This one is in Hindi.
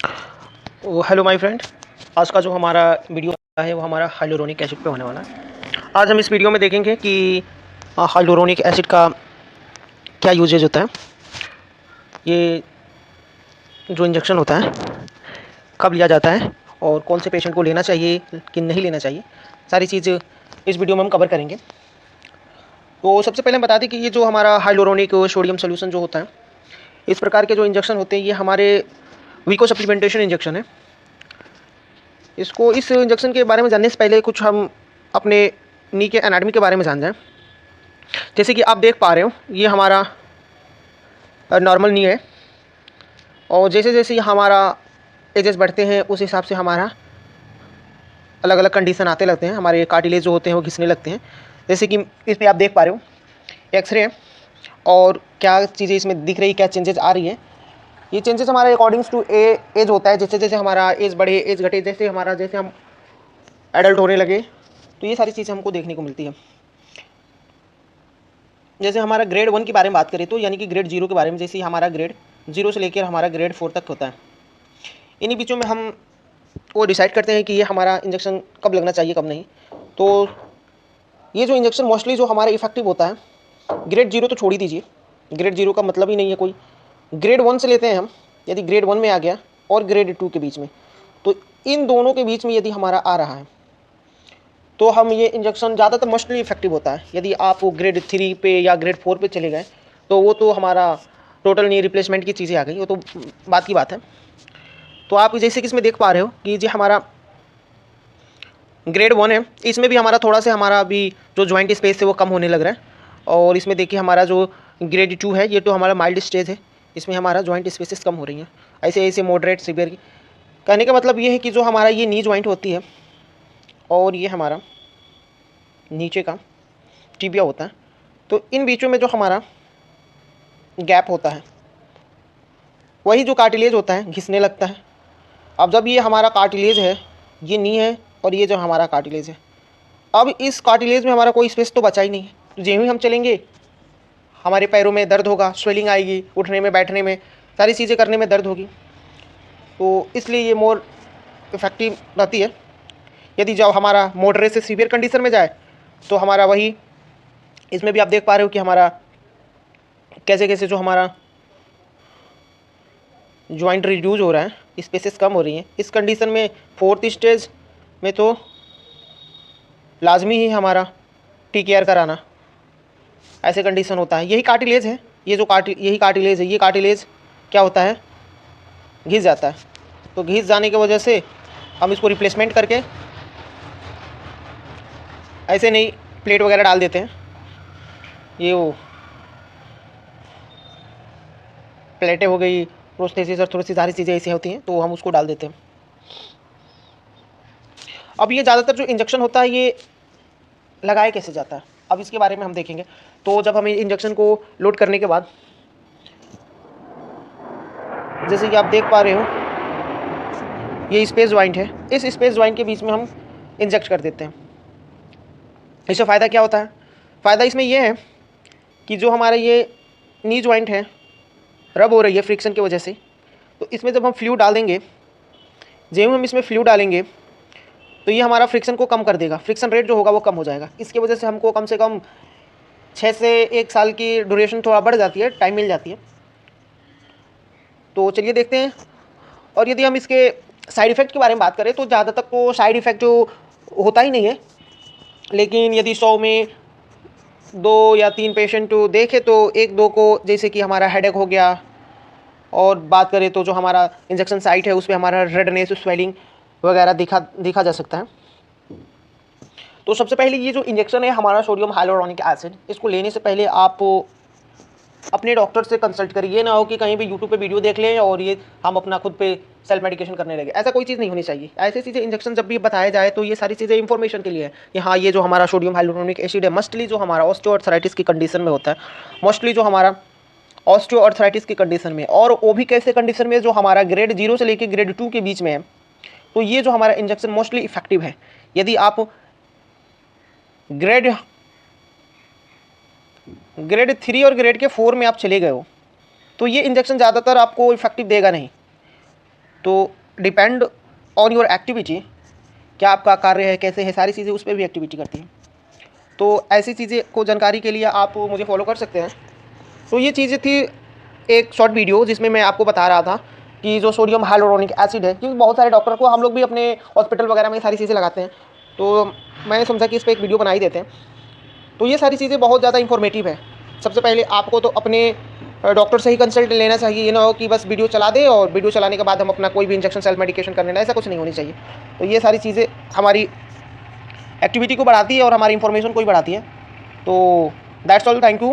Hello my friend. आज का जो हमारा वीडियो है वो हमारा हाइलुरोनिक एसिड पे होने वाला है। आज हम इस वीडियो में देखेंगे कि हाइलुरोनिक एसिड का क्या यूजेज होता है, ये जो इंजेक्शन होता है कब लिया जाता है और कौन से पेशेंट को लेना चाहिए कि नहीं लेना चाहिए, सारी चीज़ इस वीडियो में हम कवर करेंगे। तो सबसे पहले हम बता दें कि ये जो हमारा हाइलुरोनिक सोडियम सोल्यूशन जो होता है, इस प्रकार के जो इंजेक्शन होते हैं ये हमारे वीको सप्लीमेंटेशन इंजेक्शन है। इसको इस इंजेक्शन के बारे में जानने से पहले कुछ हम अपने नी के एनाटमी के बारे में जान जाएं। जैसे कि आप देख पा रहे हो ये हमारा नॉर्मल नी है, और जैसे जैसे हमारा एजेस बढ़ते हैं उस हिसाब से हमारा अलग अलग कंडीशन आते लगते हैं, हमारे कार्टिलेज जो होते हैं वो घिसने लगते हैं। जैसे कि इसमें आप देख पा रहे हो एक्सरे है और क्या चीज़ें इसमें दिख रही, क्या चेंजेस आ रही है। ये चेंजेस हमारे अकॉर्डिंग्स टू एज होता है, जैसे जैसे हमारा एज बढ़े एज घटे, जैसे हम एडल्ट होने लगे तो ये सारी चीज़ें हमको देखने को मिलती है। जैसे हमारा ग्रेड 1 के बारे में बात करें तो यानी कि ग्रेड 0 के बारे में, जैसे हमारा ग्रेड 0 से लेकर हमारा ग्रेड 4 तक होता है। इन्हीं बीचों में हम वो डिसाइड करते हैं कि ये हमारा इंजेक्शन कब लगना चाहिए कब नहीं। तो ये जो इंजेक्शन मोस्टली जो हमारा इफेक्टिव होता है, ग्रेड 0 तो छोड़ ही दीजिए, ग्रेड 0 का मतलब ही नहीं है कोई। ग्रेड 1 से लेते हैं हम, यदि ग्रेड 1 में आ गया और ग्रेड 2 के बीच में, तो इन दोनों के बीच में यदि हमारा आ रहा है तो हम ये इंजेक्शन ज़्यादातर मोस्टली इफेक्टिव होता है। यदि आप ग्रेड 3 पे या ग्रेड 4 पे चले गए तो वो तो हमारा टोटल नी रिप्लेसमेंट की चीज़ें आ गई, वो तो बात की बात है। तो आप जैसे कि इसमें देख पा रहे हो कि ये हमारा ग्रेड 1 है, इसमें भी हमारा थोड़ा सा हमारा अभी जो जॉइंट स्पेस है वो कम होने लग रहा है। और इसमें देखिए हमारा जो ग्रेड 2 है ये तो हमारा माइल्ड स्टेज है, इसमें हमारा जॉइंट स्पेसेस कम हो रही हैं। ऐसे ऐसे मॉडरेट सीवियर की कहने का मतलब ये है कि जो हमारा ये नी जॉइंट होती है और ये हमारा नीचे का टिबिया होता है, तो इन बीचों में जो हमारा गैप होता है वही जो कार्टिलेज होता है घिसने लगता है। अब जब ये हमारा कार्टिलेज है, ये नी है और ये जो हमारा कार्टिलेज है, अब इस कार्टिलेज में हमारा कोई स्पेस तो बचा ही नहीं है। तो जैसे ही हम चलेंगे हमारे पैरों में दर्द होगा, स्वेलिंग आएगी, उठने में बैठने में सारी चीज़ें करने में दर्द होगी। तो इसलिए ये मोर इफेक्टिव रहती है। यदि जब हमारा मॉडरेट से सीवियर कंडीशन में जाए तो हमारा वही, इसमें भी आप देख पा रहे हो कि हमारा कैसे कैसे जो हमारा जॉइंट रिड्यूज हो रहा है, स्पेसेस कम हो रही हैं। इस कंडीशन में 4th स्टेज में तो लाजमी ही हमारा TKR कराना, ऐसे कंडीशन होता है। यही कार्टिलेज है, ये जो यही कार्टिलेज है, ये कार्टिलेज क्या होता है, घिस जाता है। तो घिस जाने की वजह से हम इसको रिप्लेसमेंट करके ऐसे नहीं प्लेट वगैरह डाल देते हैं, ये वो प्लेटें हो गई, प्रोस्थेसिस और थोड़ी सी सारी चीज़ें ऐसी होती हैं तो हम उसको डाल देते हैं। अब ये ज़्यादातर जो इंजेक्शन होता है ये लगाया कैसे जाता है, अब इसके बारे में हम देखेंगे। तो जब हमें इंजेक्शन को लोड करने के बाद, जैसे कि आप देख पा रहे हो ये स्पेस जॉइंट है, इस स्पेस जॉइंट के बीच में हम इंजेक्ट कर देते हैं। इससे फ़ायदा क्या होता है, फ़ायदा इसमें यह है कि जो हमारा ये नी जॉइंट है रब हो रही है फ्रिक्शन की वजह से, तो इसमें जब हम फ्लूइड डाल देंगे, जब हम इसमें फ्लूइड डालेंगे तो ये हमारा फ्रिक्शन को कम कर देगा, फ्रिक्शन रेट जो होगा वो कम हो जाएगा। इसकी वजह से हमको कम से कम 6 से 1 साल की ड्यूरेशन थोड़ा बढ़ जाती है, टाइम मिल जाती है। तो चलिए देखते हैं। और यदि हम इसके साइड इफ़ेक्ट के बारे में बात करें तो ज़्यादातर तो साइड इफ़ेक्ट जो होता ही नहीं है, लेकिन यदि 100 में 2 या 3 पेशेंट देखे तो 1-2 को, जैसे कि हमारा हेडेक हो गया, और बात करें तो जो हमारा इंजेक्शन साइट है उस पर हमारा रेडनेस, स्वेलिंग वगैरह दिखा जा सकता है। तो सबसे पहले ये जो इंजेक्शन है हमारा सोडियम हाइलुरोनिक एसिड, इसको लेने से पहले आप अपने डॉक्टर से कंसल्ट करिए। ना हो कि कहीं भी यूट्यूब पे वीडियो देख लें और ये हम अपना खुद पे सेल्फ मेडिकेशन करने लगे, ऐसा कोई चीज़ नहीं होनी चाहिए। ऐसी चीज़ें इंजेक्शन जब भी बताया जाए तो ये सारी चीज़ें इंफॉर्मेशन के लिए है कि हाँ ये जो हमारा सोडियम हाइलुरोनिक एसिड है मोस्टली जो हमारा ऑस्टियोआर्थराइटिस की कंडीशन में होता है, मोस्टली जो हमारा ऑस्टियोआर्थराइटिस की कंडीशन में, और वो भी कैसे कंडीशन में जो हमारा ग्रेड 0 से लेकर ग्रेड 2 के बीच में है, तो ये जो हमारा इंजेक्शन मोस्टली इफेक्टिव है। यदि आप ग्रेड 3 और ग्रेड के 4 में आप चले गए हो तो ये इंजेक्शन ज़्यादातर आपको इफेक्टिव देगा नहीं। तो डिपेंड ऑन योर एक्टिविटी, क्या आपका कार्य है, कैसे है, सारी चीज़ें उस पर भी एक्टिविटी करती है। तो ऐसी चीज़ें को जानकारी के लिए आप मुझे फॉलो कर सकते हैं। तो ये चीज़ें थी एक शॉर्ट वीडियो जिसमें मैं आपको बता रहा था कि जो सोडियम हाइलुरोनिक एसिड है, क्योंकि बहुत सारे डॉक्टर को हम लोग भी अपने हॉस्पिटल वगैरह में सारी चीज़ें लगाते हैं, तो मैंने समझा कि इस पर एक वीडियो बना ही देते हैं। तो ये सारी चीज़ें बहुत ज़्यादा इंफॉर्मेटिव है। सबसे पहले आपको तो अपने डॉक्टर से ही कंसल्ट लेना चाहिए। ये ना हो कि बस वीडियो चला दे और वीडियो चलाने के बाद हम अपना कोई भी इंजेक्शन सेल्फ मेडिकेशन कर लेना, ऐसा कुछ नहीं होनी चाहिए। तो ये सारी चीज़ें हमारी एक्टिविटी को बढ़ाती है और हमारी इंफॉर्मेशन को भी बढ़ाती है। तो दैट्स ऑल, थैंक यू।